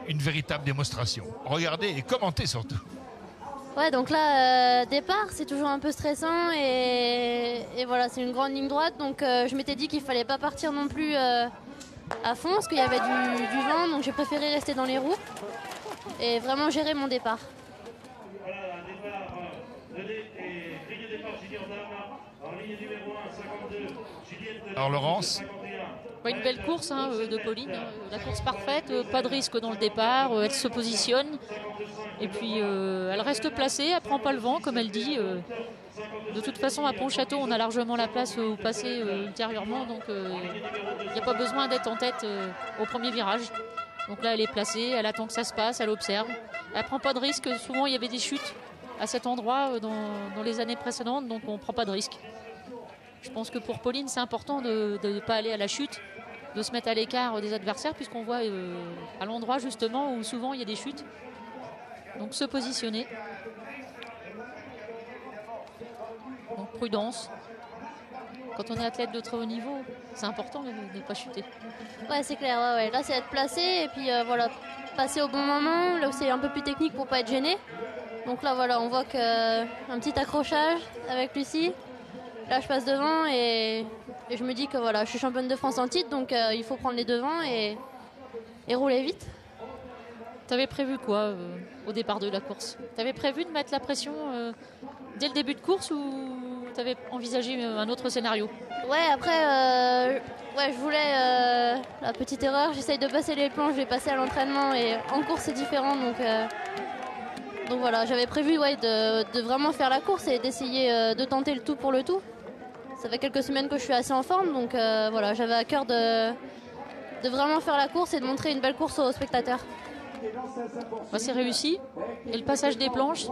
une véritable démonstration. Regardez et commentez surtout. Ouais, donc là, départ, c'est toujours un peu stressant et voilà, c'est une grande ligne droite. Donc je m'étais dit qu'il fallait pas partir non plus à fond parce qu'il y avait du vent. Donc j'ai préféré rester dans les roues et vraiment gérer mon départ. Alors Laurence, Une belle course de Pauline, la course parfaite, pas de risque dans le départ, elle se positionne et puis elle reste placée, elle prend pas le vent comme elle dit. De toute façon à Pontchâteau on a largement la place où passer ultérieurement, donc il n'y a pas besoin d'être en tête au premier virage. Donc là elle est placée, elle attend que ça se passe, elle observe, elle prend pas de risque, souvent il y avait des chutes à cet endroit dans les années précédentes, donc on prend pas de risque. Je pense que pour Pauline, c'est important de ne pas aller à la chute, de se mettre à l'écart des adversaires, puisqu'on voit à l'endroit justement où souvent il y a des chutes. Donc se positionner. Donc prudence. Quand on est athlète de très haut niveau, c'est important de ne pas chuter. Ouais, c'est clair. Ouais. Là, c'est être placé et puis voilà, passer au bon moment. Là où c'est un peu plus technique pour pas être gêné. Donc là, voilà, on voit qu'un petit accrochage avec Lucie. Là, je passe devant et je me dis que voilà, je suis championne de France en titre, donc il faut prendre les devants et rouler vite. T'avais prévu quoi au départ de la course? T'avais prévu de mettre la pression dès le début de course ou t'avais envisagé un autre scénario? Ouais, après, je voulais la petite erreur. J'essaye de passer les planches, je vais passer à l'entraînement et en course c'est différent, donc voilà, j'avais prévu de vraiment faire la course et d'essayer de tenter le tout pour le tout. Ça fait quelques semaines que je suis assez en forme, donc voilà, j'avais à cœur de vraiment faire la course et de montrer une belle course aux spectateurs. C'est réussi. Et le passage des planches,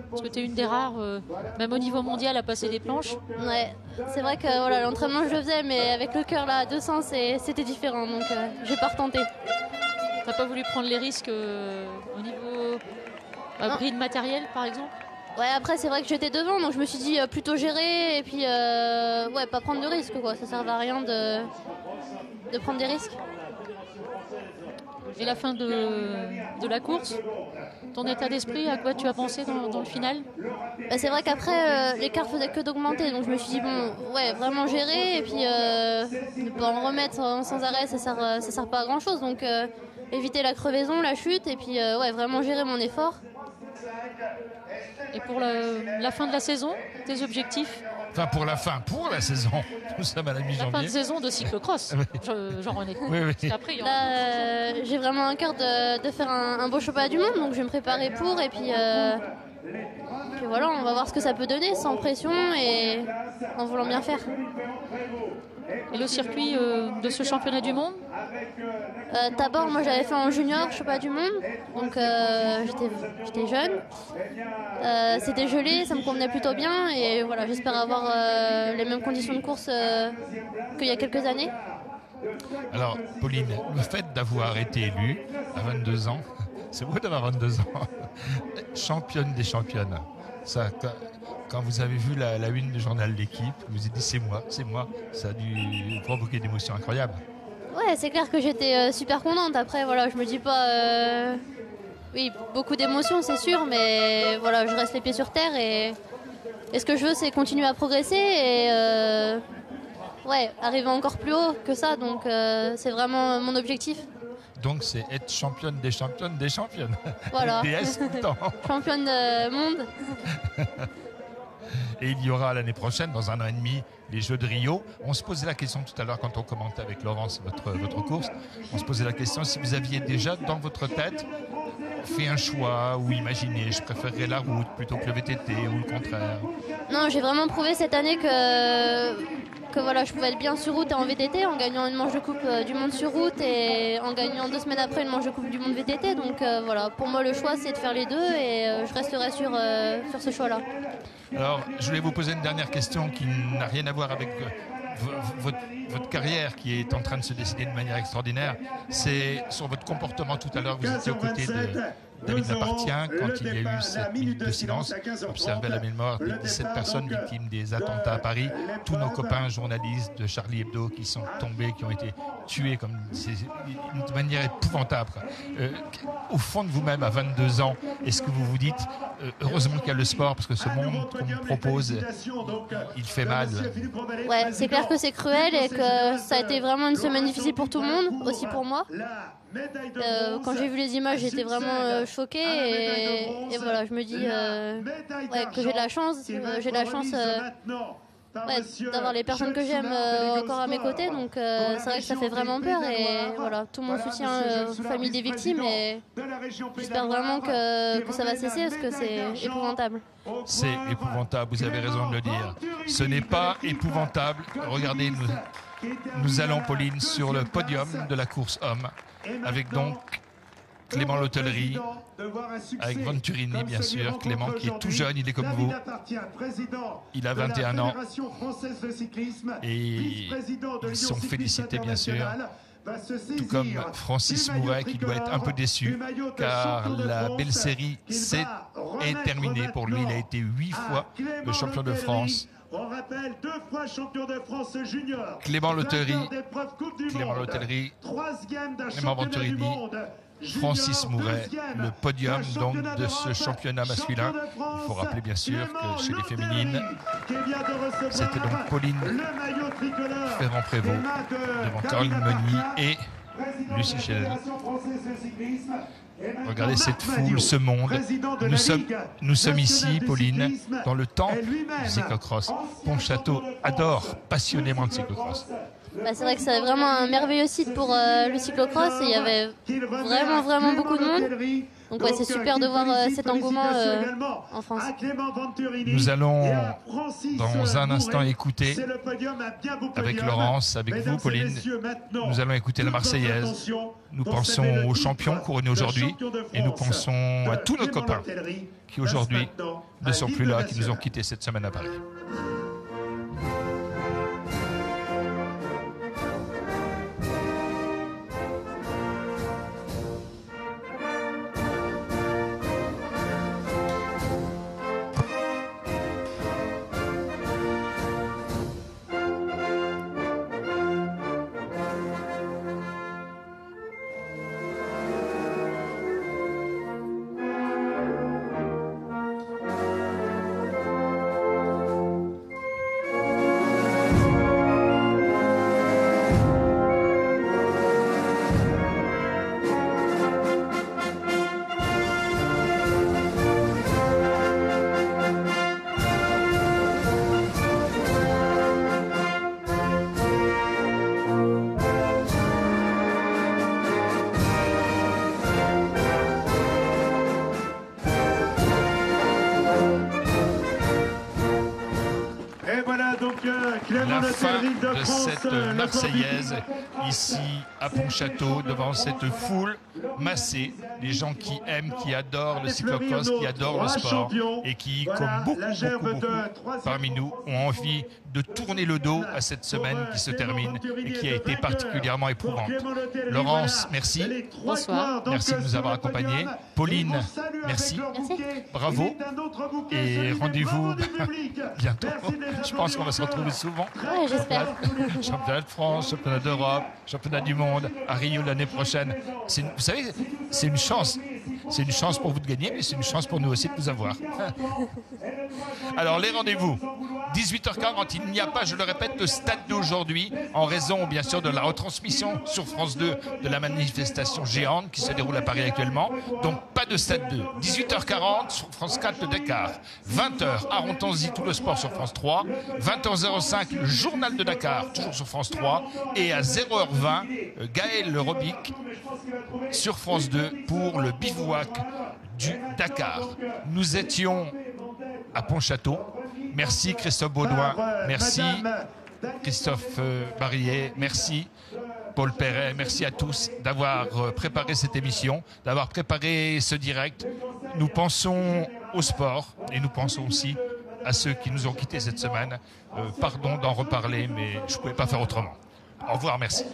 parce que tu es une des rares, même au niveau mondial, à passer des planches. Ouais, c'est vrai que voilà, l'entraînement je le faisais, mais avec le cœur là à 200, c'était différent, donc j'ai pas retenté. T'as pas voulu prendre les risques au niveau prix de matériel, par exemple? Ouais, après c'est vrai que j'étais devant, donc je me suis dit plutôt gérer et puis pas prendre de risques, quoi. Ça sert à rien de prendre des risques. Et la fin de la course, ton état d'esprit, à quoi tu as pensé dans le final? C'est vrai qu'après l'écart faisait que d'augmenter, donc je me suis dit vraiment gérer et puis ne pas en remettre sans arrêt, ça sert pas à grand chose, donc éviter la crevaison, la chute et puis vraiment gérer mon effort. Et pour la fin de la saison, tes objectifs? Enfin, pour la saison. Nous sommes à la mi-janvier. La fin de saison de cyclocross, Jean-René. Oui. Après, là, j'ai vraiment un cœur de faire un beau championnat du monde, donc je vais me préparer pour et puis voilà, on va voir ce que ça peut donner sans pression et en voulant bien faire. Et le circuit de ce championnat du monde? D'abord, moi j'avais fait en junior championnat du monde, donc j'étais jeune. C'était gelé, ça me convenait plutôt bien et voilà, j'espère avoir les mêmes conditions de course qu'il y a quelques années. Alors, Pauline, le fait d'avoir été élue à 22 ans, c'est beau d'avoir 22 ans, championne des championnes. Ça, quand vous avez vu la une du journal L'Équipe, vous vous êtes dit c'est moi. Ça a dû provoquer des émotions incroyables. Ouais, c'est clair que j'étais super contente. Après, voilà, je me dis pas... Oui, beaucoup d'émotions, c'est sûr, mais voilà, je reste les pieds sur terre et ce que je veux, c'est continuer à progresser et arriver encore plus haut que ça. Donc, c'est vraiment mon objectif. Donc, c'est être championne des championnes. Voilà. DS tout le temps. Championne du monde. Et il y aura l'année prochaine, dans 1 an et demi, les Jeux de Rio. On se posait la question tout à l'heure quand on commentait avec Laurence votre course. On se posait la question si vous aviez déjà dans votre tête fait un choix ou imaginé je préférerais la route plutôt que le VTT ou le contraire. Non, j'ai vraiment prouvé cette année que voilà, je pouvais être bien sur route et en VTT en gagnant une manche de coupe du monde sur route et en gagnant 2 semaines après une manche de coupe du monde VTT. Donc voilà, pour moi le choix c'est de faire les deux et je resterai sur ce choix-là. Alors, je voulais vous poser une dernière question qui n'a rien à voir avec votre carrière qui est en train de se décider de manière extraordinaire. C'est sur votre comportement tout à l'heure. Vous étiez aux côtés de David Lapartien quand il y a eu cette minute de silence. Observez la mémoire des 17 personnes victimes des attentats à Paris. Tous nos copains journalistes de Charlie Hebdo qui sont tombés, qui ont été tuer de manière épouvantable. Au fond de vous-même, à 22 ans, est-ce que vous vous dites heureusement qu'il y a le sport, parce que ce monde qu'on nous propose, il fait mal. Ouais, c'est clair que c'est cruel et que ça a été vraiment une semaine difficile pour tout le monde, aussi pour moi. Quand j'ai vu les images, j'étais vraiment choquée et voilà, je me dis que j'ai de la chance, d'avoir les personnes que j'aime encore à mes côtés, donc c'est vrai que ça fait vraiment peur et voilà, tout mon soutien aux familles des victimes et j'espère vraiment que ça va cesser parce que c'est épouvantable. C'est épouvantable, vous avez raison de le dire. Ce n'est pas épouvantable. Regardez, nous allons, Pauline, sur le podium de la course homme avec donc Clément L'Hôtellerie, avec Venturini bien sûr. Clément qui est tout jeune, il est comme vous. Il a 21 ans et ils sont félicités bien sûr. Tout comme Francis Mouret qui doit être un peu déçu car la belle série est terminée pour lui. Il a été 8 fois le champion de France. On rappelle 2 fois champion de France junior. Clément L'Hôtellerie, Clément Venturini, Francis Mouret, le podium donc de ce championnat masculin. Il faut rappeler bien sûr que chez les féminines, c'était donc Pauline Ferrand-Prévot devant Caroline Meunier et Lucie Chesel. Regardez cette foule, ce monde. Nous sommes ici, Pauline, dans le temple du cyclocross. Pontchâteau adore passionnément le cyclocross. C'est vrai que c'est vraiment un merveilleux site pour le cyclocross et il y avait vraiment beaucoup de monde. Donc ouais, c'est super de voir cet engouement en France. Nous allons dans un instant écouter avec Laurence, avec vous Pauline, nous allons écouter la Marseillaise. Nous pensons aux champions couronnés aujourd'hui et nous pensons à tous nos copains qui aujourd'hui ne sont plus là, qui nous ont quittés cette semaine à Paris. La fin de cette Marseillaise ici à Pontchâteau devant cette foule massée, les gens qui aiment, qui adorent le cyclocross, qui adorent le sport et qui, comme beaucoup parmi nous, ont envie de tourner le dos à cette semaine qui se termine et qui a été particulièrement éprouvante. Laurence, merci. Bonsoir. Merci de nous avoir accompagnés. Pauline, merci. Bravo. Et rendez-vous bientôt. Je pense qu'on va se retrouver souvent. Ouais, j'espère. Championnat de France, championnat d'Europe, championnat du monde, à Rio l'année prochaine. Vous savez, c'est une chance. C'est une chance pour vous de gagner, mais c'est une chance pour nous aussi de vous avoir. Alors, les rendez-vous. 18h40, il n'y a pas, je le répète, de stade d'aujourd'hui, en raison, bien sûr, de la retransmission sur France 2 de la manifestation géante qui se déroule à Paris actuellement. Donc, pas de stade 2. 18h40 sur France 4 de Dakar. 20h, à Rontonzy, tout le sport sur France 3. 20h05, le journal de Dakar, toujours sur France 3. Et à 0h20, Gaël Le Robic sur France 2 pour le bivouac du Dakar. Nous étions à Pontchâteau. Merci Christophe Baudouin, merci Christophe Barillet, merci Paul Perret, merci à tous d'avoir préparé cette émission, d'avoir préparé ce direct. Nous pensons au sport et nous pensons aussi à ceux qui nous ont quittés cette semaine. Pardon d'en reparler, mais je ne pouvais pas faire autrement. Au revoir, merci.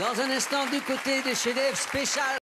Dans un instant, du côté des chefs-d'œuvre spécial.